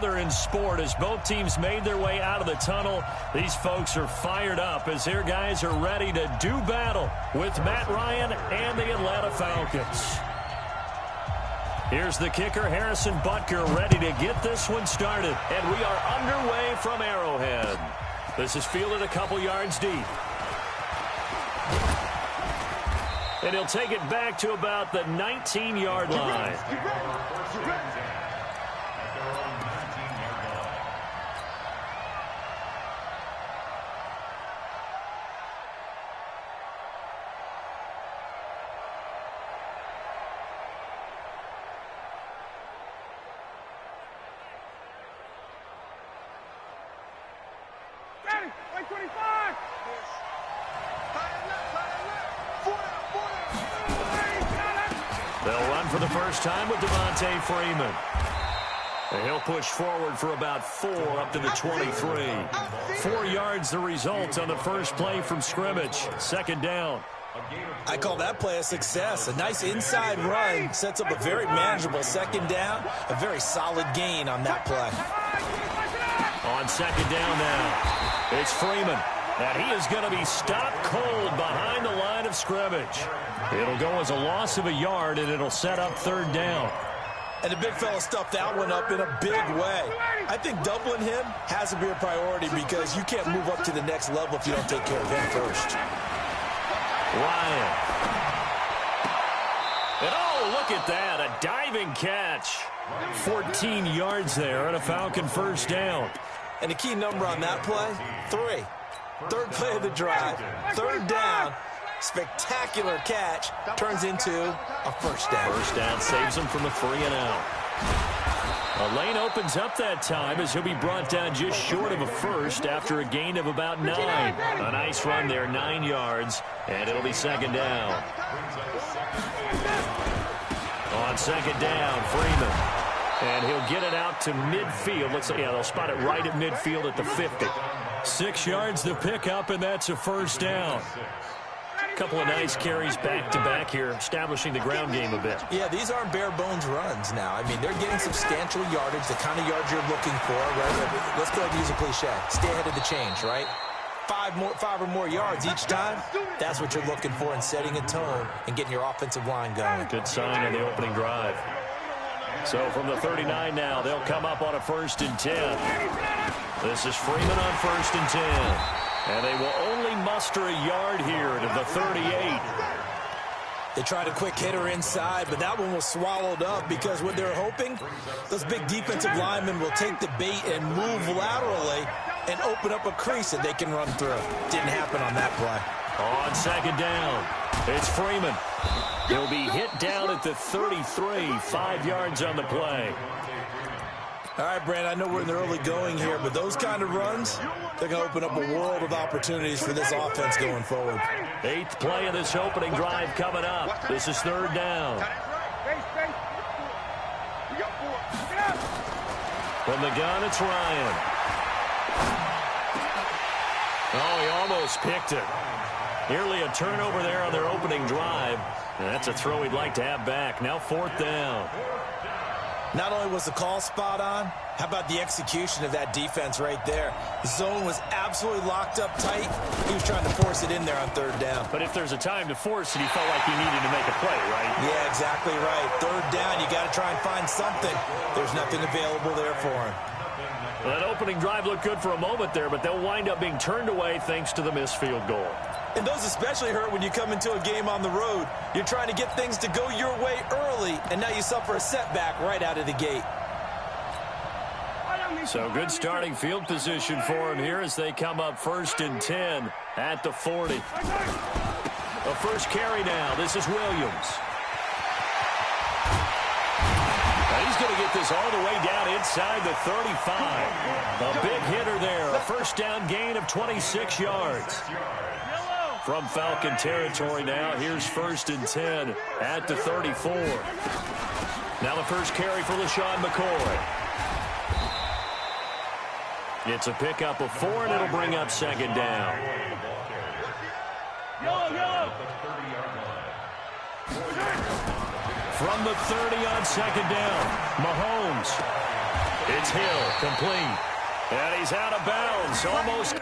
In sport, as both teams made their way out of the tunnel, these folks are fired up as their guys are ready to do battle with Matt Ryan and the Atlanta Falcons. Here's the kicker, Harrison Butker, ready to get this one started. And we are underway from Arrowhead. This is fielded a couple yards deep. And he'll take it back to about the 19-yard line. They'll run for the first time with Devontae Freeman. And he'll push forward for about 4 up to the 23. 4 yards the result on the first play from scrimmage. Second down. I call that play a success. A nice inside run sets up a very manageable second down. A very solid gain on that play. On second down now, it's Freeman. And he is going to be stopped cold behind the line of scrimmage. It'll go as a loss of a yard, and it'll set up third down. And the big fella stuffed that one up in a big way. I think doubling him has to be a priority because you can't move up to the next level if you don't take care of him first. Ryan. And oh, look at that, a diving catch. 14 yards there and a Falcon first down. And the key number on that play, 3. Third play of the drive, third down, spectacular catch, turns into a first down. First down saves him from the 3 and out. A lane opens up that time as he'll be brought down just short of a first after a gain of about 9. A nice run there, 9 yards, and it'll be second down. On second down, Freeman. And he'll get it out to midfield. Let's say, yeah, they'll spot it right at midfield at the 50. 6 yards to pick up, and that's a first down. A couple of nice carries back-to-back here, establishing the ground game a bit. Yeah, these aren't bare-bones runs now. I mean, they're getting substantial yardage, the kind of yards you're looking for, right? Let's go ahead and use a cliche. Stay ahead of the change, right? 5 or more yards each time, that's what you're looking for in setting a tone and getting your offensive line going. Good sign on the opening drive. So from the 39 now, they'll come up on a 1st and 10. This is Freeman on 1st and 10. And they will only muster a yard here to the 38. They tried a quick hitter inside, but that one was swallowed up because what they're hoping, those big defensive linemen will take the bait and move laterally and open up a crease that they can run through. Didn't happen on that play. On second down, it's Freeman. He'll be hit down at the 33, 5 yards on the play. All right, Brand, I know we're in the early going here, but those kind of runs, they're going to open up a world of opportunities for this offense going forward. 8th play of this opening drive coming up. This is third down. From the gun, it's Ryan. Oh, he almost picked it. Nearly a turnover there on their opening drive. And that's a throw he'd like to have back. Now 4th down. Not only was the call spot on, how about the execution of that defense right there? The zone was absolutely locked up tight. He was trying to force it in there on third down. But if there's a time to force it, he felt like he needed to make a play, right? Yeah, exactly right. Third down, you got to try and find something. There's nothing available there for him. Well, that opening drive looked good for a moment there, but they'll wind up being turned away thanks to the missed field goal. And those especially hurt when you come into a game on the road. You're trying to get things to go your way early, and now you suffer a setback right out of the gate. So good starting field position for him here as they come up 1st and 10 at the 40. A first carry now. This is Williams. And he's going to get this all the way down inside the 35. A big hitter there. A first down gain of 26 yards. From Falcon territory now, here's 1st and 10 at the 34. Now the first carry for LaShawn McCoy. It's a pickup of 4, and it'll bring up second down. From the 30 on second down, Mahomes. It's Hill, complete. And he's out of bounds, almost.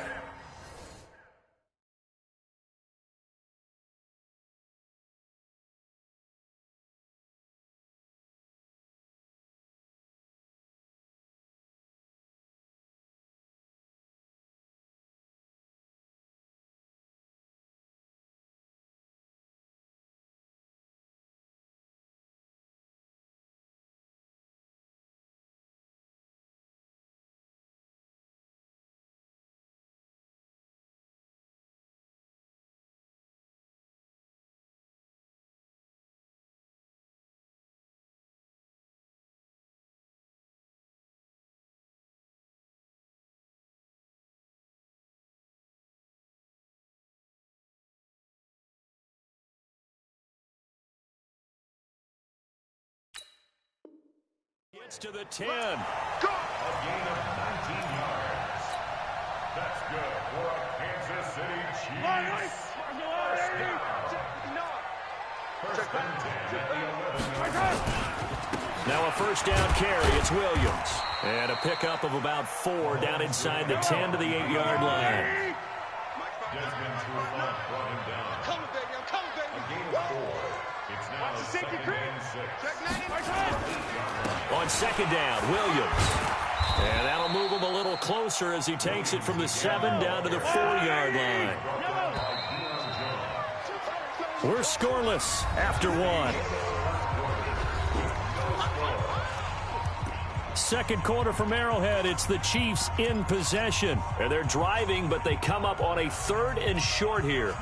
Gets to the 10. Go! A gain of 19 yards. That's good for a Kansas City Chiefs. First and 10 at the 11. Now a first down carry. It's Williams. And a pickup of about 4 down inside the 10 to the 8-yard line. Desmond Trufant brought him down. Coming, baby. I'm coming, baby. A gain of 4. It's now second and 6. On second down, Williams. And that'll move him a little closer as he takes it from the 7 down to the 4-yard line. We're scoreless after 1. Second quarter from Arrowhead. It's the Chiefs in possession. And they're driving, but they come up on a 3rd and short here.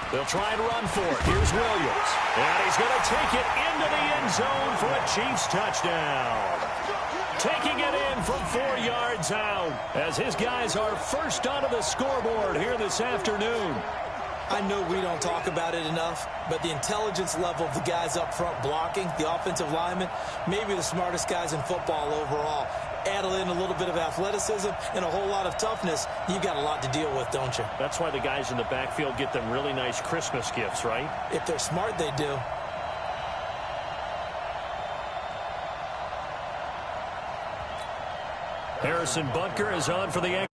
They'll try and run for it. Here's Williams. And he's going to take it into the end zone for a Chiefs touchdown. Taking it in from 4 yards out as his guys are first onto the scoreboard here this afternoon. I know we don't talk about it enough, but the intelligence level of the guys up front blocking, the offensive linemen, maybe the smartest guys in football overall. Add in a little bit of athleticism and a whole lot of toughness, you've got a lot to deal with, don't you? That's why the guys in the backfield get them really nice Christmas gifts, right? If they're smart, they do. Harrison Butker is on for the...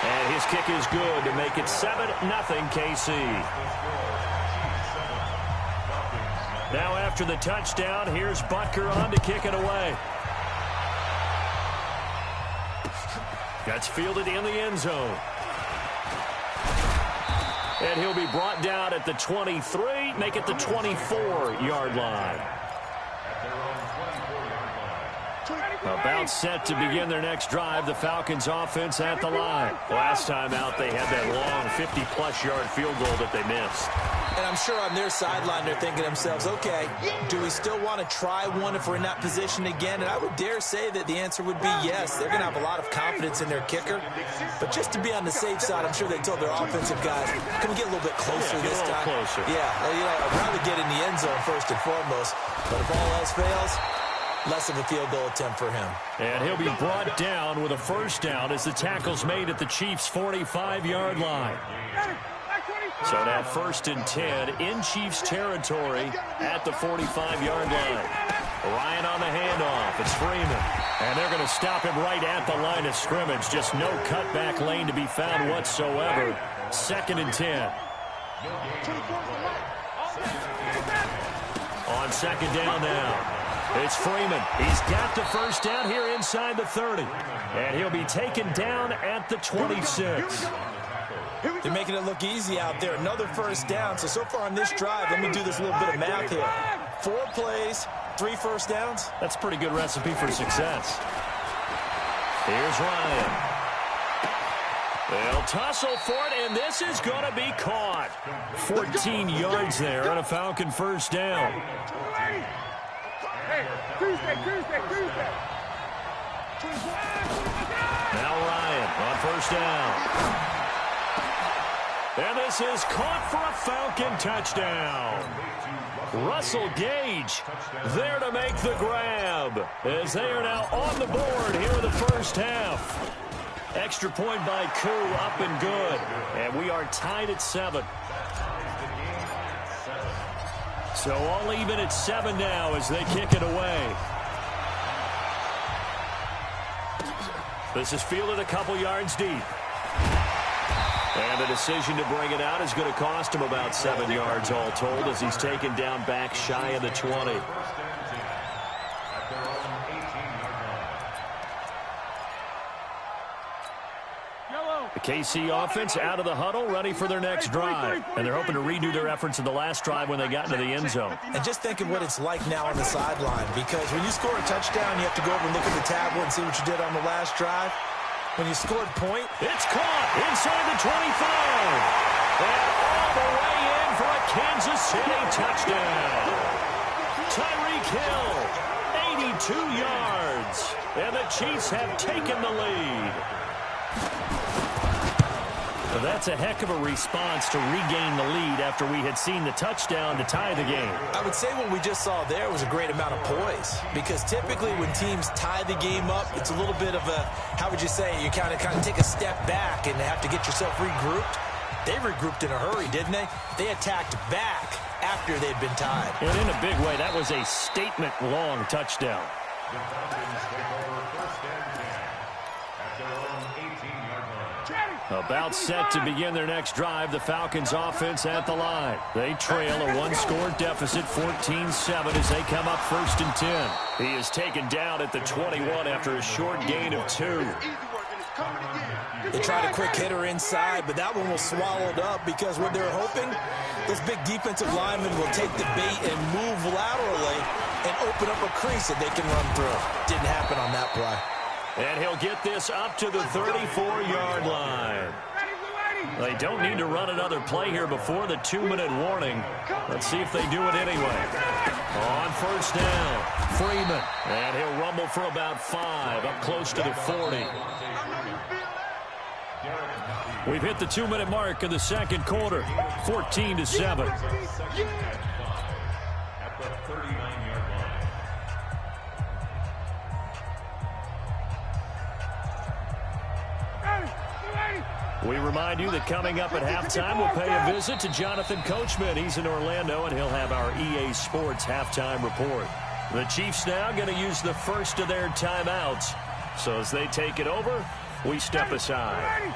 And his kick is good to make it 7-0 KC. Now after the touchdown, here's Butker on to kick it away. That's fielded in the end zone. And he'll be brought down at the 23, make it the 24-yard line. About set to begin their next drive, the Falcons offense at the line. Last time out, they had that long 50-plus yard field goal that they missed. And I'm sure on their sideline, they're thinking to themselves, okay, do we still want to try one if we're in that position again? And I would dare say that the answer would be yes. They're going to have a lot of confidence in their kicker. But just to be on the safe side, I'm sure they told their offensive guys, can we get a little bit closer this time? Closer. Yeah, I'd rather get in the end zone first and foremost. But if all else fails, less of a field goal attempt for him. And he'll be brought down with a first down as the tackle's made at the Chiefs' 45-yard line. So now 1st and 10 in Chiefs territory at the 45-yard line. Ryan on the handoff. It's Freeman. And they're going to stop him right at the line of scrimmage. Just no cutback lane to be found whatsoever. 2nd and 10. On 2nd down now. It's Freeman. He's got the first down here inside the 30. And he'll be taken down at the 26. They're making it look easy out there. Another first down. So far on this drive, let me do this little bit of math here. 4 plays, 3 first downs. That's a pretty good recipe for success. Here's Ryan. They'll tussle for it, and this is going to be caught. 14 yards there on a Falcon first down. Tuesday. Now Ryan on first down. And this is caught for a Falcon touchdown. Russell Gage there to make the grab as they are now on the board here in the first half. Extra point by Koo, up and good. And we are tied at 7. So all even at 7 now as they kick it away. This is fielded a couple yards deep. And the decision to bring it out is going to cost him about 7 yards all told as he's taken down back shy of the 20. The KC offense out of the huddle, ready for their next drive. And they're hoping to redo their efforts in the last drive when they got into the end zone. And just think of what it's like now on the sideline, because when you score a touchdown, you have to go over and look at the tablet and see what you did on the last drive. When you scored point, it's caught inside the 25. And all the way in for a Kansas City touchdown. Tyreek Hill, 82 yards. And the Chiefs have taken the lead. Well, that's a heck of a response to regain the lead after we had seen the touchdown to tie the game. I would say what we just saw there was a great amount of poise, because typically when teams tie the game up, it's a little bit of a, how would you say, you kind of take a step back and have to get yourself regrouped. They regrouped in a hurry, didn't they? They attacked back after they'd been tied. And in a big way, that was a statement-long touchdown. The Falcons take over first and 10 at their own 18-yard line. About set to begin their next drive, the Falcons offense at the line. They trail a one-score deficit, 14-7, as they come up first and 10. He is taken down at the 21 after a short gain of 2. They tried a quick hitter inside, but that one was swallowed up because what they're hoping, those big defensive linemen will take the bait and move laterally and open up a crease that they can run through. Didn't happen on that play. And he'll get this up to the 34-yard line. They don't need to run another play here before the 2-minute warning. Let's see if they do it anyway. On first down, Freeman. And he'll rumble for about 5, up close to the 40. We've hit the 2-minute mark in the second quarter, 14-7. At the 39-yard line. We remind you that coming up at halftime, we'll pay a visit to Jonathan Coachman. He's in Orlando, and he'll have our EA Sports halftime report. The Chiefs now going to use the first of their timeouts. So as they take it over, we step aside.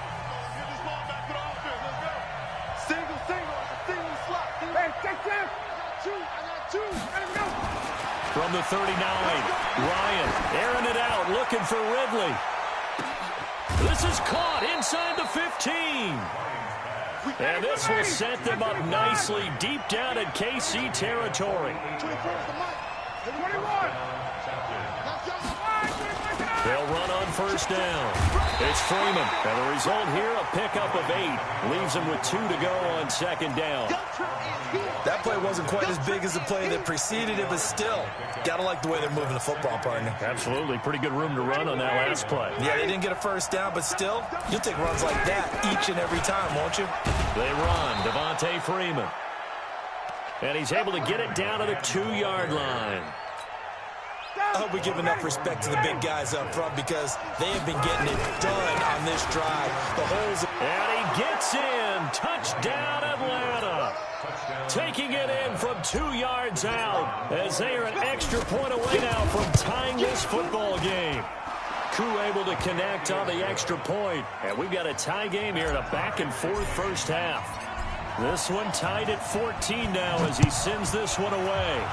Single slot. Hey, check. I got two. From the 39, Ryan airing it out, looking for Ridley. This is caught inside the 15. And this will set them up nicely deep down in KC territory. They'll run on first down. It's Freeman. And the result here, a pickup of 8. Leaves them with 2 to go on second down. That play wasn't quite as big as the play that preceded it, but still, got to like the way they're moving the football, partner. Absolutely. Pretty good room to run on that last play. Yeah, they didn't get a first down, but still, you'll take runs like that each and every time, won't you? They run. Devontae Freeman. And he's able to get it down to the 2-yard line. I hope we give enough respect to the big guys up front because they have been getting it done on this drive. The holes. And he gets in. Touchdown, Atlanta. Taking it in from 2 yards out as they are an extra point away now from tying this football game. Koo able to connect on the extra point. And we've got a tie game here in a back-and-forth first half. This one tied at 14 now as he sends this one away.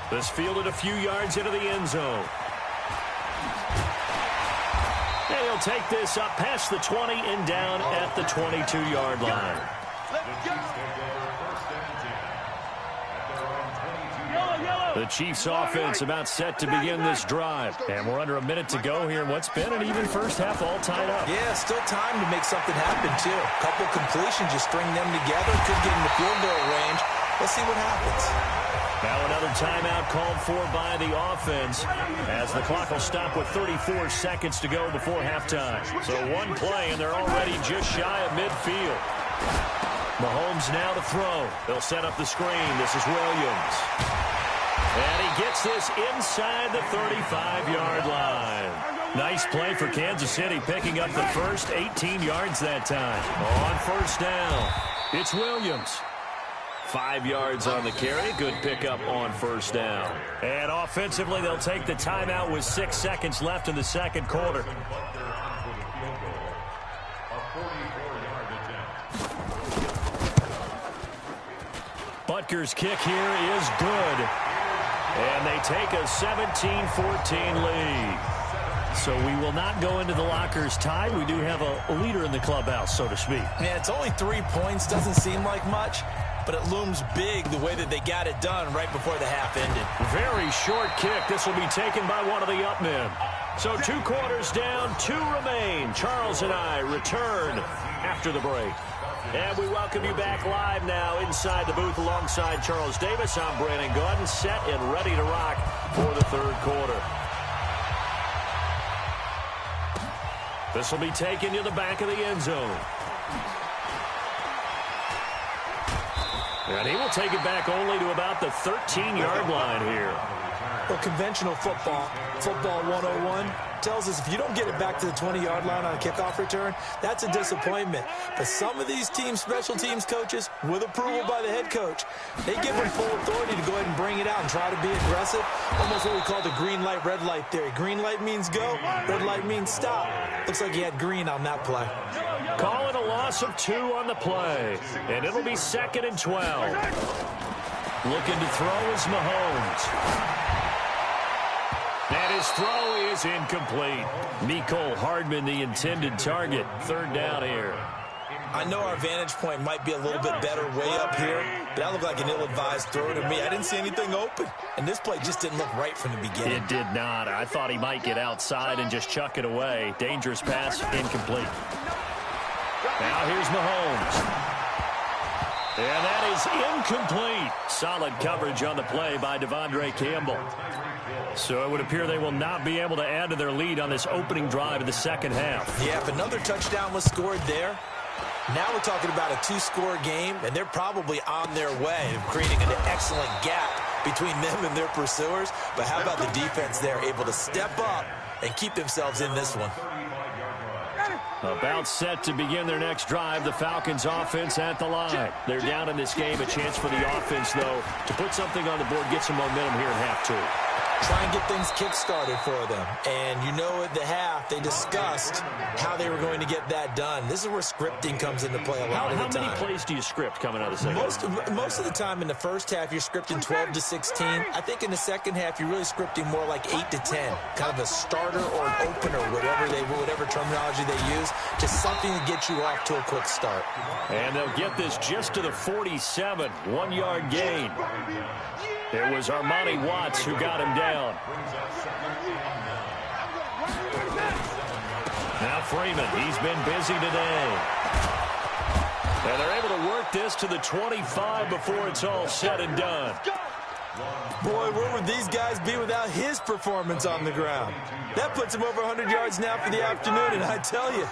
This fielded a few yards into the end zone. And he'll take this up past the 20 and down at the 22-yard line. The Chiefs offense about set to begin this drive. And we're under a minute to go here in what's been an even first half all tied up. Yeah, still time to make something happen, too. Couple completions, just string them together. Could get in the field goal range. Let's see what happens. Now another timeout called for by the offense as the clock will stop with 34 seconds to go before halftime. So one play, and they're already just shy of midfield. Mahomes now to throw. They'll set up the screen. This is Williams. And he gets this inside the 35-yard line. Nice play for Kansas City, picking up the first 18 yards that time. On first down, it's Williams. 5 yards on the carry. Good pickup on first down. And offensively, they'll take the timeout with 6 seconds left in the second quarter. Butker's kick here is good. And they take a 17-14 lead. So we will not go into the lockers tied. We do have a leader in the clubhouse, so to speak. Yeah, it's only 3 points. Doesn't seem like much, but it looms big the way that they got it done right before the half ended. Very short kick. This will be taken by one of the up men. So 2 quarters down, 2 remain. Charles and I return after the break. And we welcome you back live now inside the booth alongside Charles Davis. I'm Brandon Gaudin, set and ready to rock for the third quarter. This will be taken to the back of the end zone. And he will take it back only to about the 13-yard line here. Well, conventional football 101, tells us if you don't get it back to the 20-yard line on a kickoff return, that's a disappointment. But some of these teams, special teams coaches, with approval by the head coach, they give them full authority to go ahead and bring it out and try to be aggressive. Almost what we call the green light, red light theory. Green light means go, red light means stop. Looks like he had green on that play. Call it a loss of 2 on the play. And it'll be 2nd and 12. Looking to throw is Mahomes. And his throw is incomplete. Mecole Hardman, the intended target. 3rd down here. I know our vantage point might be a little bit better way up here, but that looked like an ill-advised throw to me. I didn't see anything open, and this play just didn't look right from the beginning. It did not. I thought he might get outside and just chuck it away. Dangerous pass, incomplete. Now here's Mahomes. And that is incomplete. Solid coverage on the play by Devondre Campbell. So it would appear they will not be able to add to their lead on this opening drive of the second half. Yeah, if another touchdown was scored there, now we're talking about a 2-score game, and they're probably on their way of creating an excellent gap between them and their pursuers. But how about the defense there, able to step up and keep themselves in this one? About set to begin their next drive, the Falcons offense at the line. They're down in this game. A chance for the offense, though, to put something on the board, get some momentum here in half 2. Try and get things kick-started for them. And you know at the half, they discussed how they were going to get that done. This is where scripting comes into play a lot of the time. How many plays do you script coming out of the second? Most of the time in the first half, you're scripting 12 to 16. I think in the second half, you're really scripting more like 8 to 10. Kind of a starter or an opener, whatever terminology they use. Just something to get you off to a quick start. And they'll get this just to the 47. 1-yard gain. It was Armani Watts who got him down. Now Freeman, he's been busy today. And they're able to work this to the 25 before it's all said and done. Boy, where would these guys be without his performance on the ground? That puts him over 100 yards now for the afternoon, and I tell you,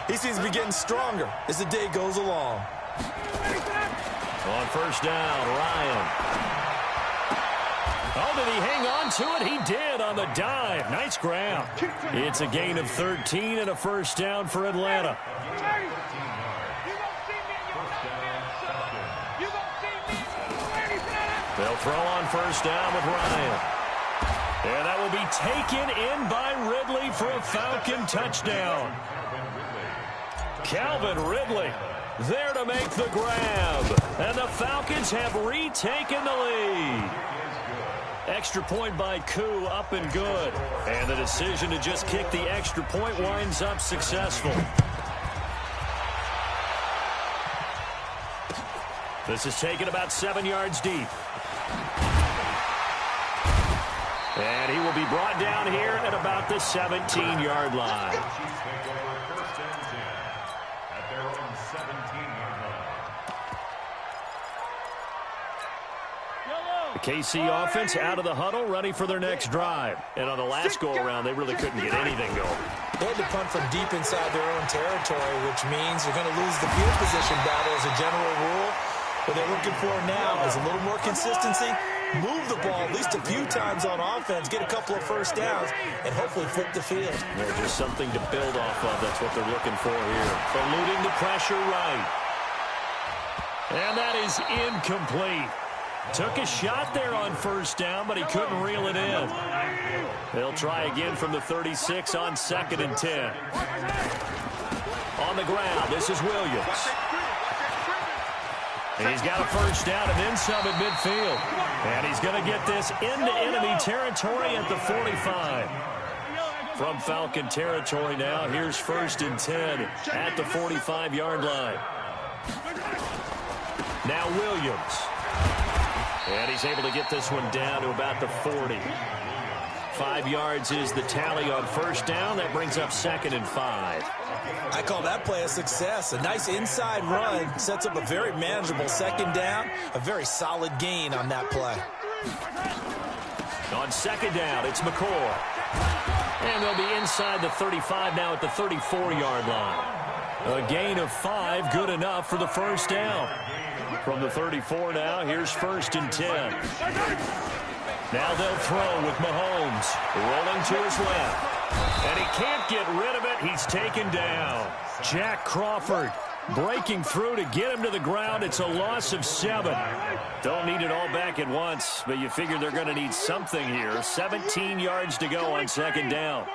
he seems to be getting stronger as the day goes along. On first down, Ryan. Oh, did he hang on to it? He did on the dive. Nice grab. It's a gain of 13 and a first down for Atlanta. They'll throw on first down with Ryan. And that will be taken in by Ridley for a Falcon touchdown. Calvin Ridley there to make the grab. And the Falcons have retaken the lead. Extra point by Koo, up and good. And the decision to just kick the extra point winds up successful. This is taken about 7 yards deep. And he will be brought down here at about the 17-yard line. KC offense out of the huddle, ready for their next drive. And on the last go-around, they really couldn't get anything going. They had to punt from deep inside their own territory, which means they're going to lose the field position battle as a general rule. What they're looking for now is a little more consistency, move the ball at least a few times on offense, get a couple of first downs, and hopefully flip the field. They're just something to build off of. That's what they're looking for here. Eluding the pressure right. And that is incomplete. Took a shot there on first down, but he couldn't reel it in. They'll try again from the 36 on 2nd and 10. On the ground, this is Williams. And he's got a first down and then some at midfield. And he's going to get this into enemy territory at the 45. From Falcon territory now, here's 1st and 10 at the 45-yard line. Now Williams. And he's able to get this one down to about the 40. 5 yards is the tally on first down. That brings up 2nd and 5. I call that play a success. A nice inside run sets up a very manageable 2nd down. A very solid gain on that play. On 2nd down, it's McCoy. And they'll be inside the 35 now at the 34-yard line. A gain of 5, good enough for the first down. From the 34 now, here's 1st and 10. Now they'll throw with Mahomes. Rolling to his left. And he can't get rid of it. He's taken down. Jack Crawford breaking through to get him to the ground. It's a loss of 7. Don't need it all back at once, but you figure they're going to need something here. 17 yards to go on 2nd down.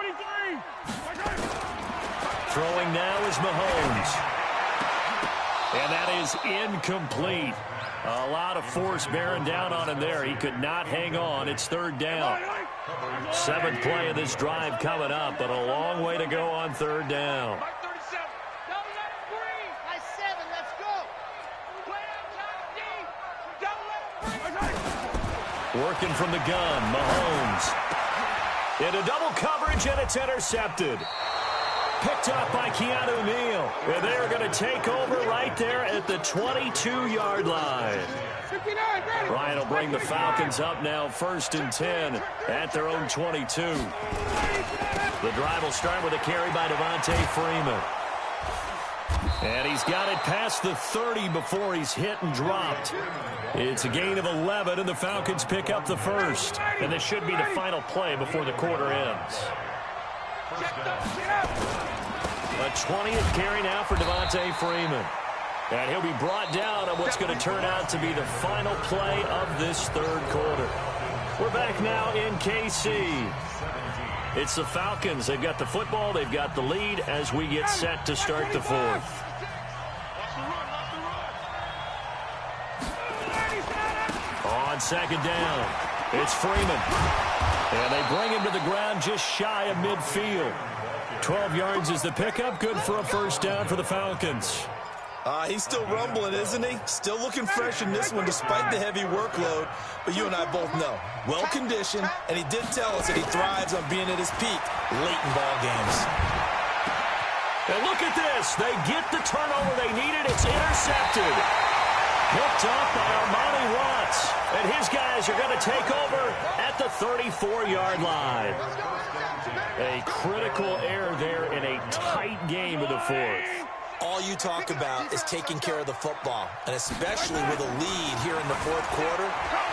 Throwing now is Mahomes. And that is incomplete. A lot of force bearing down on him there. He could not hang on. It's 3rd down. 7th play of this drive coming up, but a long way to go on 3rd down. Working from the gun, Mahomes. Into double coverage, and it's intercepted. Picked up by Keanu Neal. And they're going to take over right there at the 22-yard line. Ryan will bring the Falcons up now 1st and 10 at their own 22. The drive will start with a carry by Devontae Freeman. And he's got it past the 30 before he's hit and dropped. It's a gain of 11, and the Falcons pick up the first. And this should be the final play before the quarter ends. A 20th carry now for Devontae Freeman. And he'll be brought down on what's going to turn out to be the final play of this 3rd quarter. We're back now in KC. It's the Falcons. They've got the football. They've got the lead as we get set to start the 4th. On 2nd down, it's Freeman. And they bring him to the ground just shy of midfield. 12 yards is the pickup. Good for a first down for the Falcons. He's still rumbling, isn't he? Still looking fresh in this one despite the heavy workload. But you and I both know, well-conditioned, and he did tell us that he thrives on being at his peak late in ball games. And look at this. They get the turnover they needed. It's intercepted. Picked off by Armani Watts. And his guys are going to take over at the 34-yard line. A critical error there in a tight game of the 4th. All you talk about is taking care of the football, and especially with a lead here in the 4th quarter,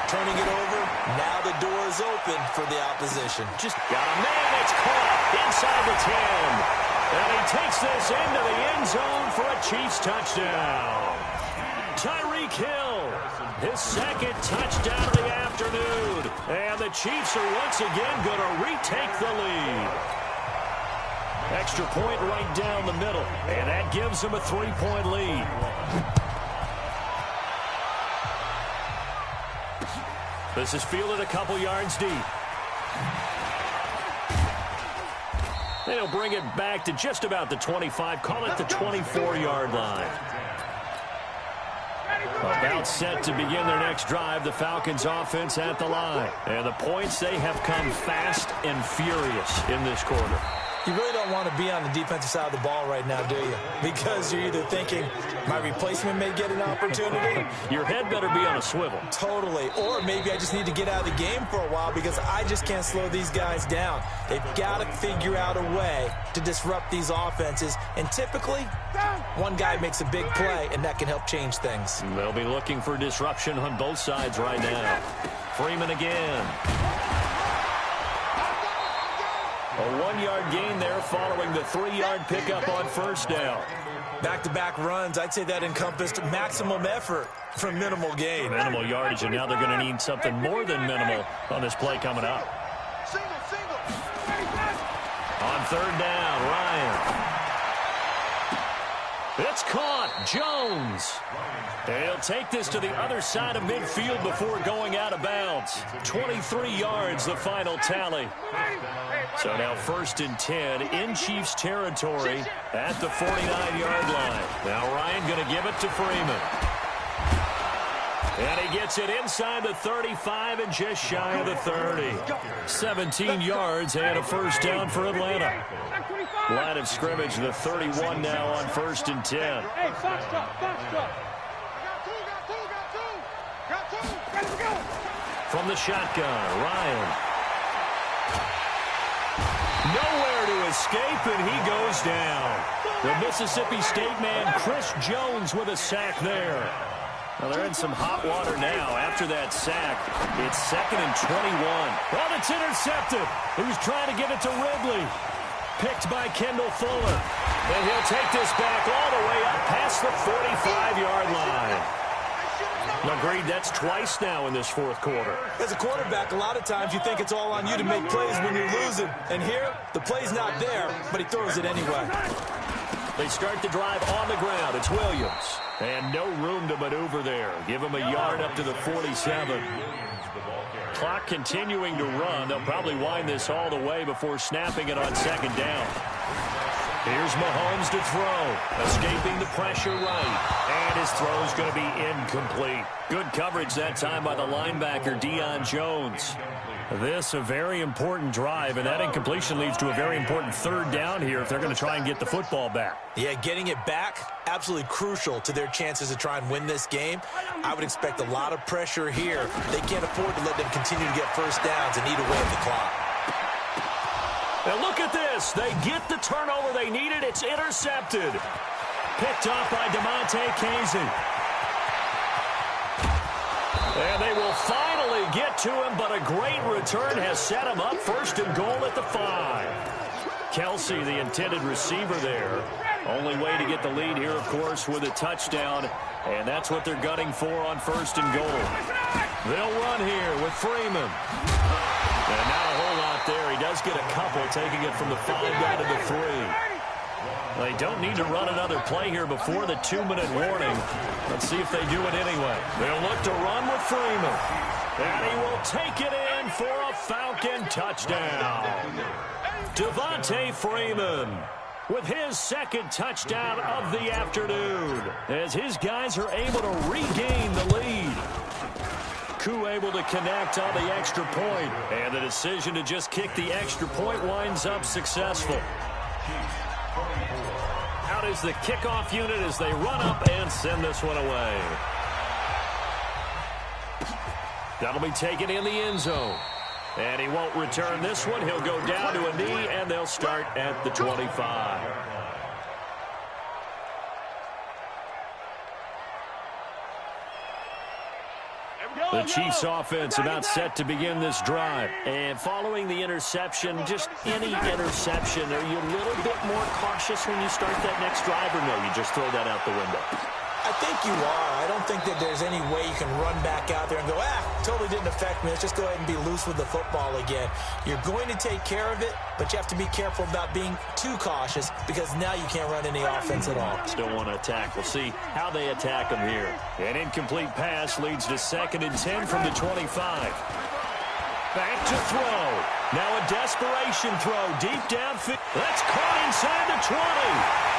turning it over, now the door is open for the opposition. Just got a man that's caught inside the 10. And he takes this into the end zone for a Chiefs touchdown. Tyreek Hill, his 2nd touchdown of the afternoon. And the Chiefs are once again going to retake the lead. Extra point right down the middle, and that gives them a 3-point lead. This is fielded a couple yards deep. They'll bring it back to just about the 25, call it the 24-yard line. About set to begin their next drive, the Falcons offense at the line. And the points, they have come fast and furious in this quarter. You really don't want to be on the defensive side of the ball right now, do you? Because you're either thinking, my replacement may get an opportunity. Your head better be on a swivel. Totally. Or maybe I just need to get out of the game for a while because I just can't slow these guys down. They've got to figure out a way to disrupt these offenses. And typically, one guy makes a big play, and that can help change things. They'll be looking for disruption on both sides right now. Freeman again. A 1-yard gain there following the 3-yard pickup on first down. Back-to-back runs, I'd say that encompassed maximum effort for minimal gain. Minimal yardage, and now they're going to need something more than minimal on this play coming up. On third down, Ryan. It's caught. Jones. He'll take this to the other side of midfield before going out of bounds. 23 yards, the final tally. So now 1st and 10 in Chiefs territory at the 49-yard line. Now Ryan going to give it to Freeman. And he gets it inside the 35 and just shy of the 30. 17 yards and a first down for Atlanta. Line of scrimmage, the 31 now on 1st and 10. From the shotgun, Ryan. Nowhere to escape, and he goes down. The Mississippi State man, Chris Jones, with a sack there. Well, they're in some hot water now after that sack. It's 2nd and 21. Well, it's intercepted. He was trying to give it to Ridley. Picked by Kendall Fuller. And he'll take this back all the way up past the 45-yard line. Agreed, that's twice now in this 4th quarter. As a quarterback, a lot of times you think it's all on you to make plays when you're losing. And here, the play's not there, but he throws it anyway. They start the drive on the ground. It's Williams. And no room to maneuver there. Give him a yard up to the 47. Clock continuing to run. They'll probably wind this all the way before snapping it on 2nd down. Here's Mahomes to throw. Escaping the pressure right. And his throw's going to be incomplete. Good coverage that time by the linebacker, Deion Jones. This a very important drive, and that incompletion leads to a very important 3rd down here if they're going to try and get the football back. Yeah, getting it back, absolutely crucial to their chances to try and win this game. I would expect a lot of pressure here. They can't afford to let them continue to get first downs and eat away at the clock. And look at this. They get the turnover they needed. It's intercepted. Picked off by DeMonte Casey. And they will finally get to him, but a great return has set him up 1st and goal at the 5. Kelsey, the intended receiver there. Only way to get the lead here, of course, with a touchdown. And that's what they're gunning for on 1st and goal. They'll run here with Freeman. And not a whole lot there. He does get a couple, taking it from the 5 down to the 3. They don't need to run another play here before the 2-minute warning. Let's see if they do it anyway. They'll look to run with Freeman. And he will take it in for a Falcon touchdown. Devontae Freeman with his 2nd touchdown of the afternoon as his guys are able to regain the lead. Koo able to connect on the extra point, and the decision to just kick the extra point winds up successful. Out is the kickoff unit as they run up and send this one away. That'll be taken in the end zone. And he won't return this one. He'll go down to a knee, and they'll start at the 25. The Chiefs offense about set to begin this drive. And following the interception, just any interception, are you a little bit more cautious when you start that next drive, or no, you just throw that out the window? I think you are. I don't think that there's any way you can run back out there and go, totally didn't affect me. Let's just go ahead and be loose with the football again. You're going to take care of it, but you have to be careful about being too cautious because now you can't run any offense at all. Still want to attack. We'll see how they attack them here. An incomplete pass leads to 2nd and 10 from the 25. Back to throw. Now a desperation throw deep downfield. That's caught inside the 20.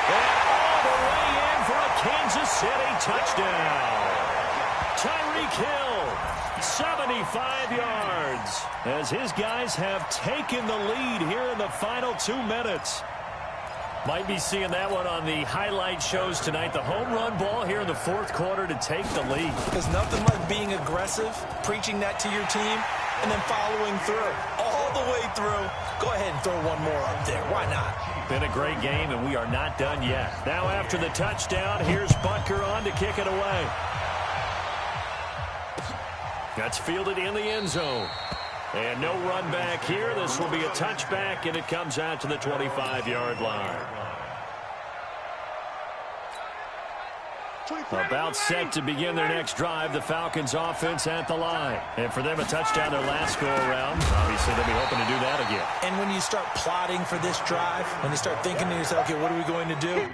And all the way in for a Kansas City touchdown. Tyreek Hill 75 yards as his guys have taken the lead here in the final 2 minutes. Might be seeing that one on the highlight shows tonight. The home run ball here in the 4th quarter to take the lead. There's nothing like being aggressive, preaching that to your team, and then following through. All the way through. Go ahead and throw one more up there. Why not? Been a great game, and we are not done yet. Now after the touchdown, here's Butker on to kick it away. That's fielded in the end zone. And no run back here. This will be a touchback, and it comes out to the 25-yard line. About set to begin their next drive. The Falcons offense at the line. And for them, a touchdown their last go-around. Obviously, they'll be hoping to do that again. And when you start plotting for this drive, when you start thinking to yourself, okay, what are we going to do?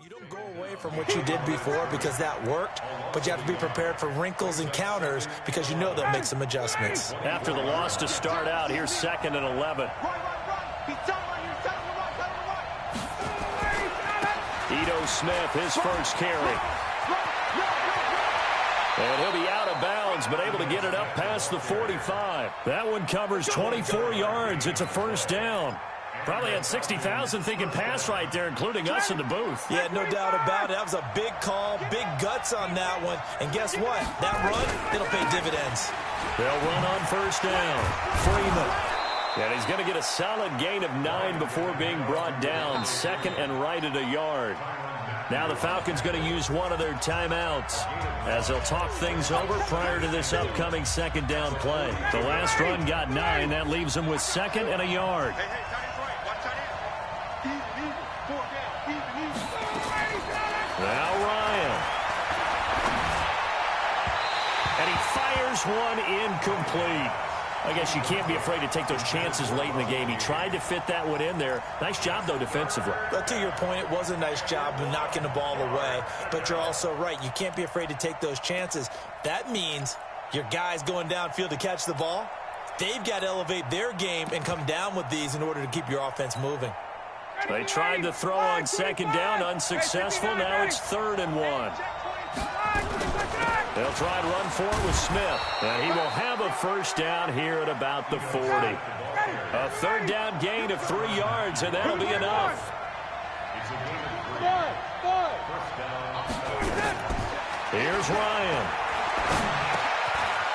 You don't go away from what you did before because that worked, but you have to be prepared for wrinkles and counters because you know they'll make some adjustments. After the loss to start out, here's 2nd and 11. Ito Smith, his first carry. And he'll be out of bounds, but able to get it up past the 45. That one covers 24 yards. It's a first down. Probably had 60,000 thinking pass right there, including us in the booth. Yeah, no doubt about it. That was a big call, big guts on that one. And guess what? That run, it'll pay dividends. They'll run on first down. Freeman. And he's going to get a solid gain of 9 before being brought down. 2nd and right at a yard. Now the Falcons going to use one of their timeouts as they'll talk things over prior to this upcoming 2nd down play. The last run got 9. That leaves them with 2nd and a yard. Now Ryan. And he fires one incomplete. I guess you can't be afraid to take those chances late in the game. He tried to fit that one in there. Nice job, though, defensively. But to your point, it was a nice job of knocking the ball away. But you're also right. You can't be afraid to take those chances. That means your guys going downfield to catch the ball, they've got to elevate their game and come down with these in order to keep your offense moving. They tried to throw on 2nd down, unsuccessful. Now it's 3rd and 1. They'll try to run for it with Smith. And he will have a first down here at about the 40. A 3rd down gain of 3 yards, and that'll be enough. Here's Ryan.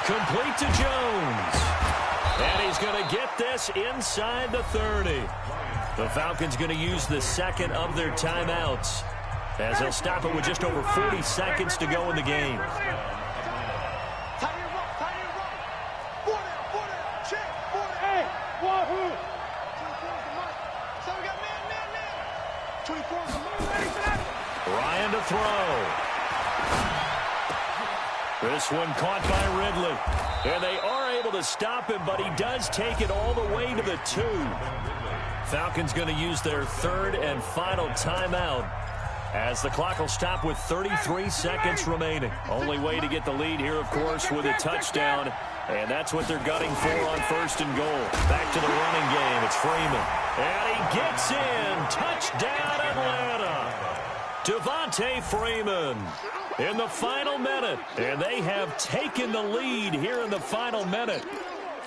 Complete to Jones. And he's going to get this inside the 30. The Falcons going to use the 2nd of their timeouts as they'll stop it with just over 40 seconds to go in the game. Ryan to throw. This one caught by Ridley. And they are able to stop him, but he does take it all the way to the 2. Falcons going to use their 3rd and final timeout as the clock will stop with 33 seconds remaining. Only way to get the lead here, of course, with a touchdown. And that's what they're gunning for on 1st and goal. Back to the running game. It's Freeman. And he gets in. Touchdown, Atlanta. Devontae Freeman in the final minute. And they have taken the lead here in the final minute.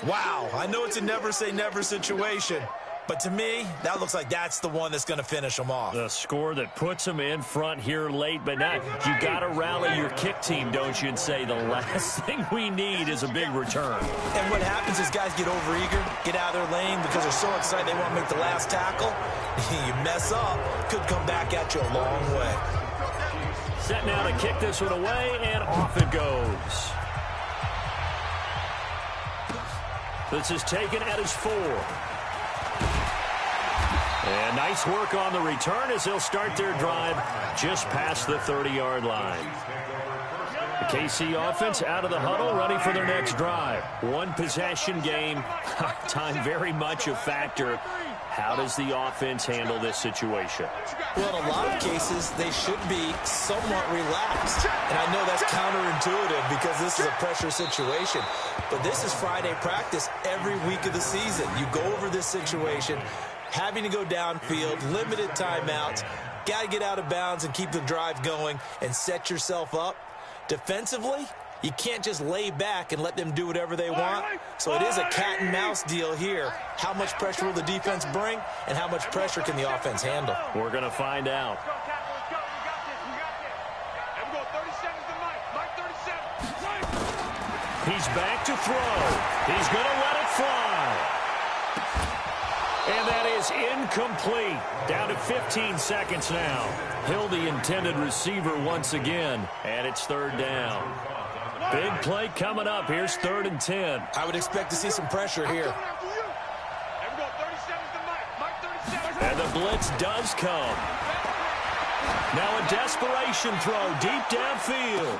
Wow, I know it's a never-say-never situation. But to me, that looks like that's the one that's going to finish them off. The score that puts them in front here late, but now you got to rally your kick team, don't you, and say the last thing we need is a big return. And what happens is guys get overeager, get out of their lane because they're so excited they want to make the last tackle. You mess up, could come back at you a long way. Set now to kick this one away, and off it goes. This is taken at his 4. And nice work on the return as they'll start their drive just past the 30-yard line. The KC offense out of the huddle, ready for their next drive. One possession game. Time very much a factor. How does the offense handle this situation? Well, in a lot of cases, they should be somewhat relaxed. And I know that's counterintuitive because this is a pressure situation. But this is Friday practice every week of the season. You go over this situation, having to go downfield, limited timeouts, got to get out of bounds and keep the drive going and set yourself up. Defensively, you can't just lay back and let them do whatever they want. So it is a cat and mouse deal here. How much pressure will the defense bring, and how much pressure can the offense handle? We're going to find out. He's back to throw. He's going to let it fly. And that is incomplete. Down to 15 seconds now. Hill, the intended receiver once again, and it's third down. Big play coming up. Here's 3rd and 10. I would expect to see some pressure here. And the blitz does come. Now a desperation throw deep downfield.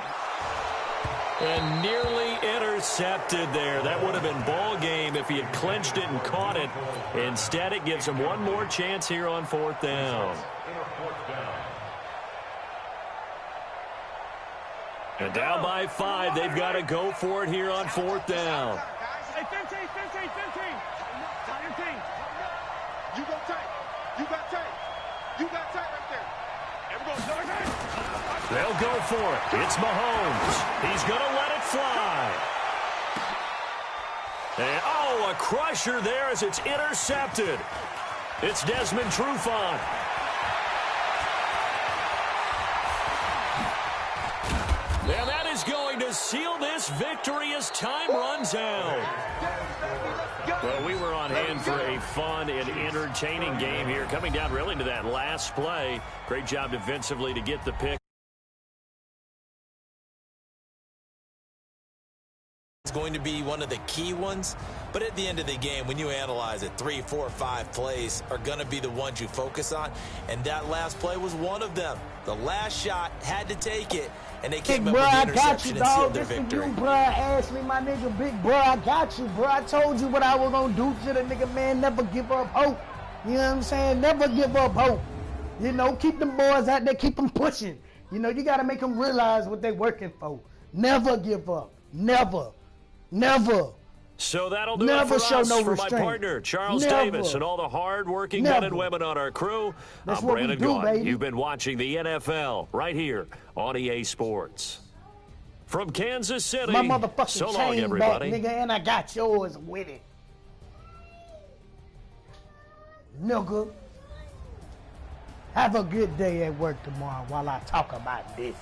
And nearly intercepted there. That would have been ball game if he had clinched it and caught it. Instead, it gives him one more chance here on 4th down. And down by 5. They've got to go for it here on 4th down. Hey, 15. You go tight. You got tight. You got tight right there. They'll go for it. It's Mahomes. He's going to let it fly. And, oh, a crusher there as it's intercepted. It's Desmond Trufant. And that is going to seal this victory as time runs out. Well, we were on hand for a fun and entertaining game here. Coming down really to that last play. Great job defensively to get the pick. It's going to be one of the key ones, but at the end of the game, when you analyze it, 3, 4, 5 plays are going to be the ones you focus on, and that last play was one of them. The last shot had to take it, and they came up with the interception and sealed their victory. You, bro, Ashley, my nigga, big bro, I got you, bro. I told you what I was going to do to the nigga, man. Never give up hope. You know what I'm saying? Never give up hope. You know, keep them boys out there, keep them pushing. You know, you got to make them realize what they're working for. Never give up. Never. Never. So that'll do Never it for show us. no For restraint. my partner, Charles Never. Davis, and all the hard-working men and women on our crew, That's I'm what we Brandon do, Gaudin. baby. You've been watching the NFL right here on EA Sports. From Kansas City, My motherfucking so long, chain everybody. back, nigga, and I got yours with it. Nigga. Have a good day at work tomorrow while I talk about this.